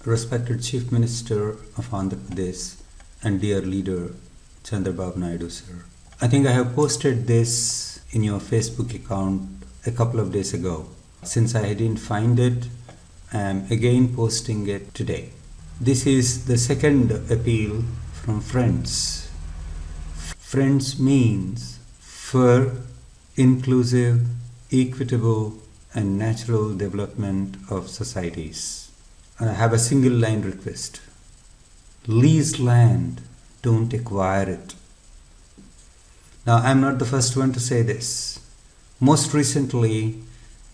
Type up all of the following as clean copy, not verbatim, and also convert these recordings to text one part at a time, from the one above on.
respected Chief Minister of Andhra Pradesh and dear leader Chandra sir. I think I have posted this in your Facebook account a couple of days ago. Since I didn't find it, I am again posting it today. This is the second appeal from Friends. Friends means for inclusive, equitable and natural development of societies. And I have a single line request. Lease land, don't acquire it. Now, I'm not the first one to say this. Most recently,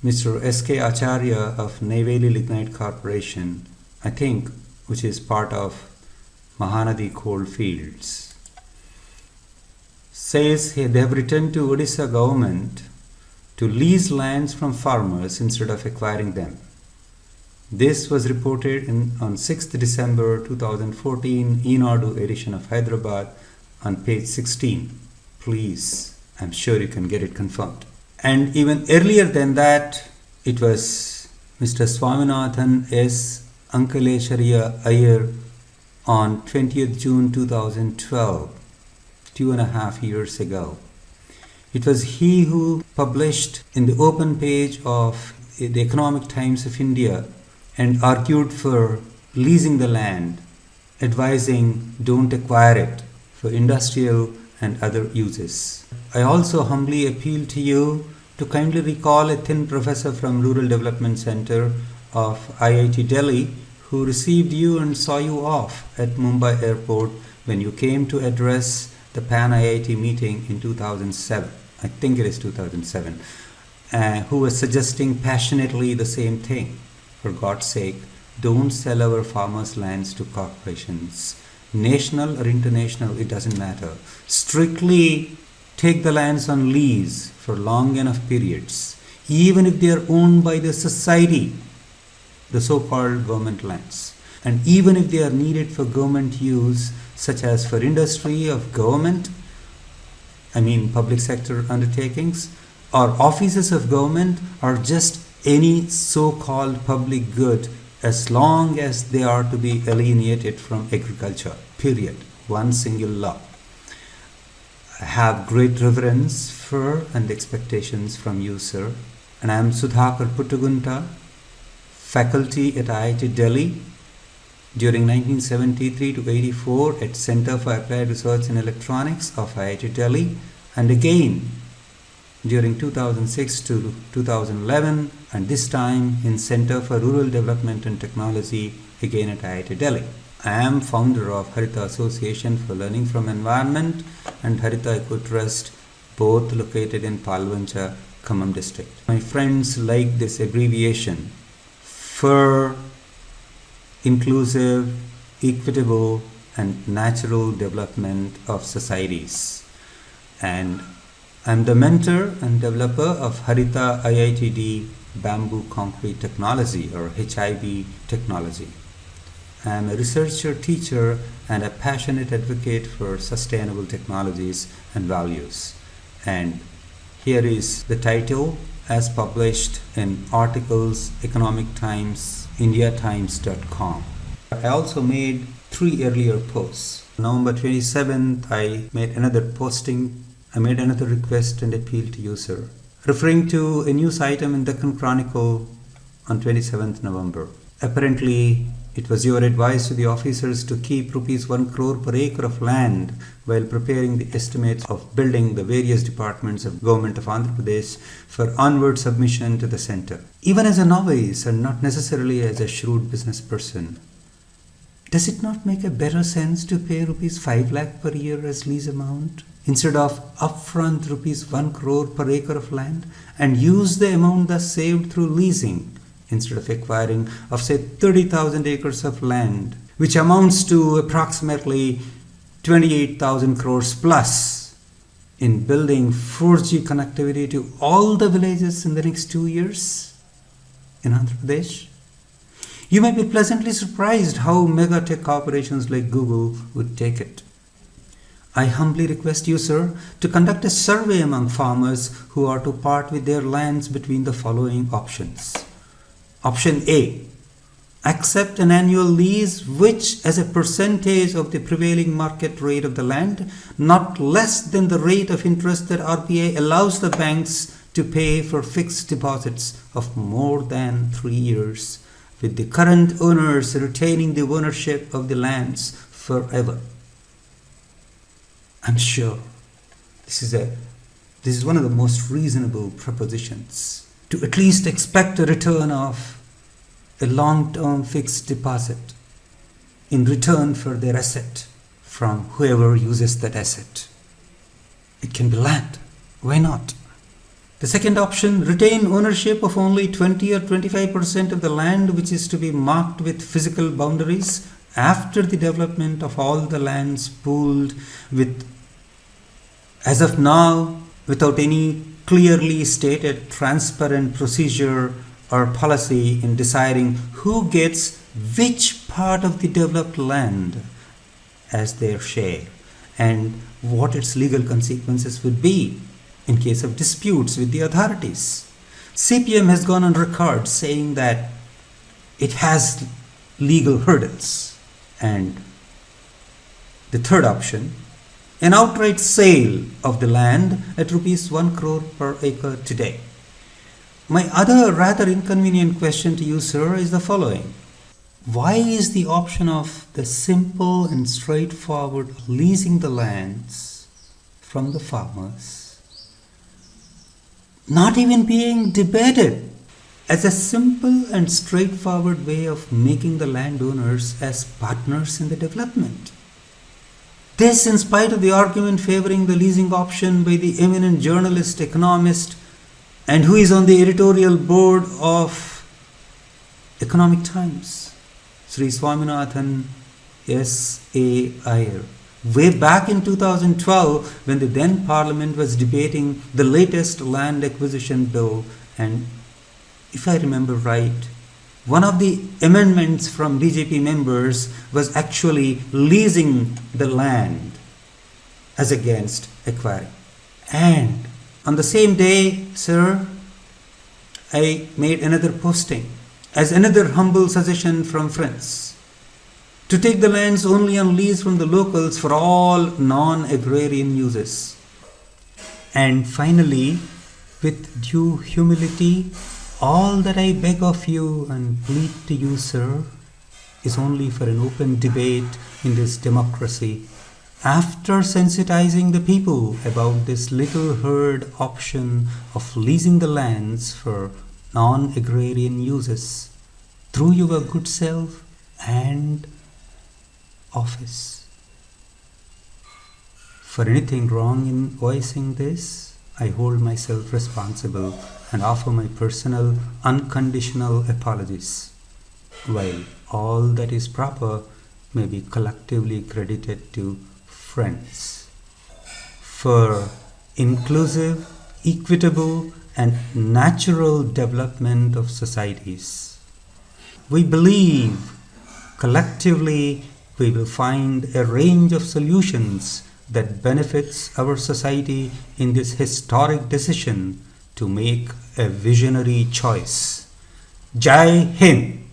Mr. S.K. Acharya of Neyveli Lignite Corporation, I think, which is part of Mahanadi Coal Fields, says they have written to Odisha government to lease lands from farmers instead of acquiring them. This was reported on 6th December 2014 Enadu edition of Hyderabad on page 16. Please, I'm sure you can get it confirmed. And even earlier than that, it was Mr. Swaminathan S. Ankaleshariya Iyer on 20th June 2012, 2.5 years ago. It was he who published in the open page of the Economic Times of India and argued for leasing the land, advising don't acquire it for industrial and other uses. I also humbly appeal to you to kindly recall a thin professor from Rural Development Center of IIT Delhi who received you and saw you off at Mumbai airport when you came to address the Pan IIT meeting in 2007. I think it is 2007, who was suggesting passionately the same thing. For God's sake, don't sell our farmers' lands to corporations. National or international, it doesn't matter. Strictly take the lands on lease for long enough periods, even if they are owned by the society, the so-called government lands. And even if they are needed for government use, such as for industry of government, public sector undertakings, or offices of government, or just any so-called public good, as long as they are to be alienated from agriculture. Period. One single law. I have great reverence for and expectations from you, sir. And I am Sudhakar Puttagunta, faculty at IIT Delhi during 1973 to 84 at Center for Applied Research in Electronics of IIT Delhi, and again during 2006 to 2011, and this time in Center for Rural Development and Technology, again at IIT Delhi. I am founder of Harita Association for Learning from Environment and Harita Eco Trust, both located in Palvancha, Khammam district. My friends like this abbreviation for inclusive, equitable and natural development of societies. And I'm the mentor and developer of Harita IITD Bamboo Concrete Technology, or HIB technology. I am a researcher, teacher and a passionate advocate for sustainable technologies and values. And here is the title as published in articles, Economic Times, indiatimes.com. I also made 3 earlier posts. November 27th, I made another posting. I made another request and appeal to you, sir, referring to a news item in Deccan Chronicle on 27th November. Apparently, it was your advice to the officers to keep rupees 1 crore per acre of land while preparing the estimates of building the various departments of Government of Andhra Pradesh for onward submission to the centre. Even as a novice and not necessarily as a shrewd business person, does it not make a better sense to pay rupees 5 lakh per year as lease amount instead of upfront rupees 1 crore per acre of land, and use the amount thus saved through leasing instead of acquiring of say 30,000 acres of land, which amounts to approximately 28,000 crores plus, in building 4G connectivity to all the villages in the next 2 years in Andhra Pradesh? You may be pleasantly surprised how mega tech corporations like Google would take it. I humbly request you, sir, to conduct a survey among farmers who are to part with their lands between the following options. Option A, accept an annual lease which, as a percentage of the prevailing market rate of the land, not less than the rate of interest that RBI allows the banks to pay for fixed deposits of more than 3 years, with the current owners retaining the ownership of the lands forever. I'm sure this is one of the most reasonable propositions, to at least expect a return of a long-term fixed deposit in return for their asset from whoever uses that asset. It can be land. Why not? The second option, retain ownership of only 20 or 25% of the land which is to be marked with physical boundaries after the development of all the lands pooled with, as of now, without any clearly stated transparent procedure or policy in deciding who gets which part of the developed land as their share and what its legal consequences would be in case of disputes with the authorities. CPM has gone on record saying that it has legal hurdles. And the third option, an outright sale of the land at rupees 1 crore per acre today. My other rather inconvenient question to you, sir, is the following. Why is the option of the simple and straightforward leasing the lands from the farmers not even being debated as a simple and straightforward way of making the landowners as partners in the development? This in spite of the argument favoring the leasing option by the eminent journalist, economist, and who is on the editorial board of Economic Times, Sri Swaminathan S.A. Iyer. Way back in 2012, when the then Parliament was debating the latest land acquisition bill, and if I remember right, one of the amendments from BJP members was actually leasing the land as against acquiring. And on the same day, sir, I made another posting as another humble suggestion from friends to take the lands only on lease from the locals for all non-agrarian uses. And finally, with due humility, all that I beg of you and plead to you, sir, is only for an open debate in this democracy. After sensitizing the people about this little heard option of leasing the lands for non-agrarian uses through your good self and office. For anything wrong in voicing this, I hold myself responsible and offer my personal unconditional apologies, while all that is proper may be collectively credited to friends for inclusive, equitable, and natural development of societies. We believe collectively we will find a range of solutions that benefits our society in this historic decision to make a visionary choice. Jai Hind!